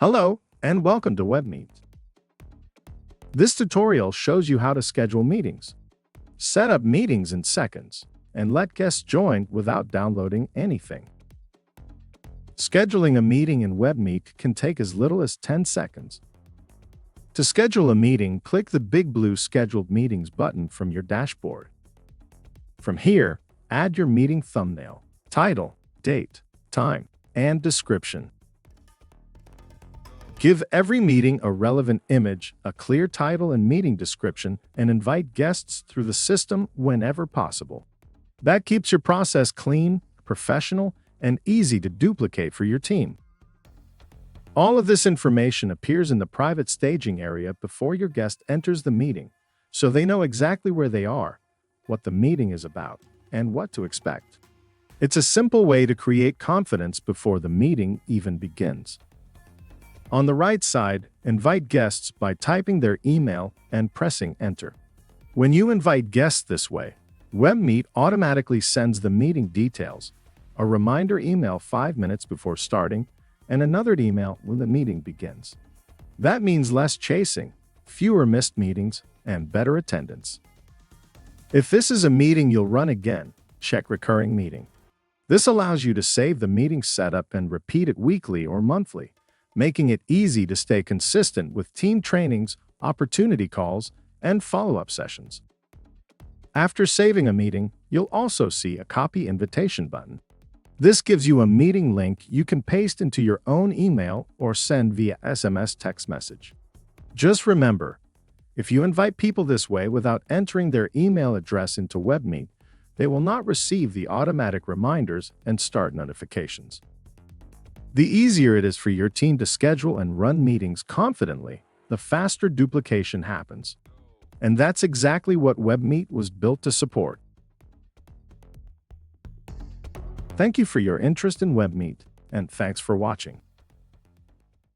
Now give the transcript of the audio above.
Hello, and welcome to WebMeet. This tutorial shows you how to schedule meetings. Set up meetings in seconds, and let guests join without downloading anything. Scheduling a meeting in WebMeet can take as little as 10 seconds. To schedule a meeting, click the big blue Scheduled Meetings button from your dashboard. From here, add your meeting thumbnail, title, date, time, and description. Give every meeting a relevant image, a clear title and meeting description, and invite guests through the system whenever possible. That keeps your process clean, professional, and easy to duplicate for your team. All of this information appears in the private staging area before your guest enters the meeting, so they know exactly where they are, what the meeting is about, and what to expect. It's a simple way to create confidence before the meeting even begins. On the right side, invite guests by typing their email and pressing enter. When you invite guests this way, WebMeet automatically sends the meeting details, a reminder email 5 minutes before starting, and another email when the meeting begins. That means less chasing, fewer missed meetings, and better attendance. If this is a meeting you'll run again, check Recurring Meeting. This allows you to save the meeting setup and repeat it weekly or monthly, making it easy to stay consistent with team trainings, opportunity calls, and follow-up sessions. After saving a meeting, you'll also see a Copy Invitation button. This gives you a meeting link you can paste into your own email or send via SMS text message. Just remember, if you invite people this way without entering their email address into WebMeet, they will not receive the automatic reminders and start notifications. The easier it is for your team to schedule and run meetings confidently, the faster duplication happens. And that's exactly what WebMeet was built to support. Thank you for your interest in WebMeet, and thanks for watching.